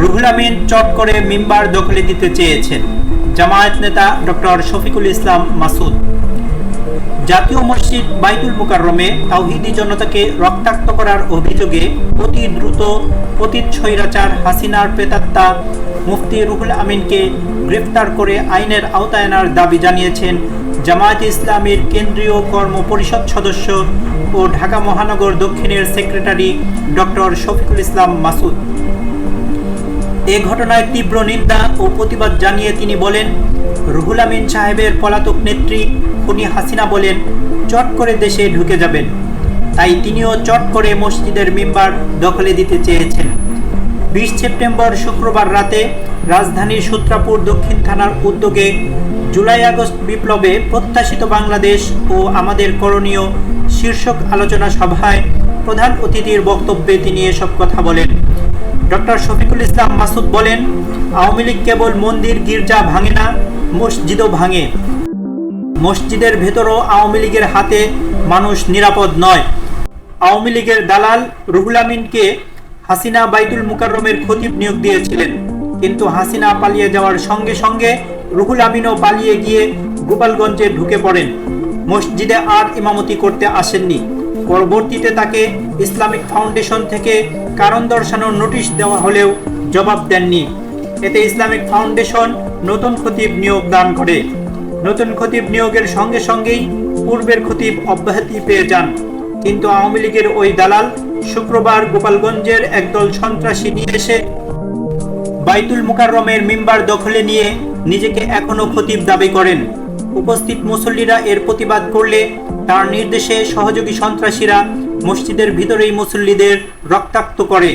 রুহুল আমিন চট করে মিম্বার দখলে দিতে চেয়েছেন, জামায়াত নেতা ডক্টর শফিকুল ইসলাম মাসুদ। জাতীয় মসজিদ বাইতুল মুকাররমে তাওহীদি জনতাকে রক্তাক্ত করার অভিযোগে অতি দ্রুত পতিত স্বৈরাচার হাসিনার প্রেতাত্মা মুফতি রুহুল আমিনকে গ্রেফতার করে আইনের আওতায় আনার দাবি জানিয়েছেন জামায়াতে ইসলামীর কেন্দ্রীয় কর্ম পরিষদ সদস্য ও ঢাকা মহানগর দক্ষিণের সেক্রেটারি ডক্টর শফিকুল ইসলাম মাসুদ। এ ঘটনায় তীব্র নিন্দা ও প্রতিবাদ জানিয়ে তিনি বলেন, রুহুল আমিন সাহেবের পলাতক নেত্রী খুনি হাসিনা বলেন চট করে দেশে ঢুকে যাবেন, তাই তিনিও চট করে মসজিদের মিম্বার দখলে দিতে চেয়েছেন। 20 সেপ্টেম্বর শুক্রবার রাতে রাজধানীর সূত্রাপুর দক্ষিণ থানার উদ্যোগে জুলাই আগস্ট বিপ্লবে প্রত্যাশিত বাংলাদেশ ও আমাদের করণীয় শীর্ষক আলোচনা সভায় প্রধান অতিথির বক্তব্যে তিনি এসব কথা বলেন। ডক্টর শফিকুল ইসলাম মাসুদ বলেন, আওয়ামী লীগ কেবল মন্দির গির্জা ভাঙে না, মসজিদও ভাঙে। মসজিদের ভেতরও আওয়ামী লীগের হাতে মানুষ নিরাপদ নয়। আওয়ামী লীগের দালাল রুহুল আমিনকে হাসিনা বাইতুল মুকাররমের খতিব নিয়োগ দিয়েছিলেন, কিন্তু হাসিনা পালিয়ে যাওয়ার সঙ্গে সঙ্গে রুহুল আমিনও পালিয়ে গিয়ে গোপালগঞ্জে ঢুকে পড়েন। মসজিদে আর ইমামতি করতে আসেননি। পরবর্তীতে তাকে ইসলামিক ফাউন্ডেশন থেকে কারণ দর্শানোর নোটিশ দেওয়া হলেও জবাব দেননি। এতে ইসলামিক ফাউন্ডেশন নতুন খতিব নিয়োগ দান করে। নতুন খতিব নিয়োগের সঙ্গে সঙ্গেই পূর্বের খতিব অব্যাহতি পেয়ে যান, কিন্তু আওয়ামী লীগের ওই দালাল শুক্রবার গোপালগঞ্জের একদল সন্ত্রাসী নিয়ে এসে বাইতুল মুকাররমের মিম্বার দখলে নিয়ে নিজেকে এখনো খতিব দাবি করেন। উপস্থিত মুসল্লিরা এর প্রতিবাদ করলে তার নির্দেশে সহযোগী সন্ত্রাসীরা মসজিদের ভিতরেই মুসল্লিদের রক্তাক্ত করে।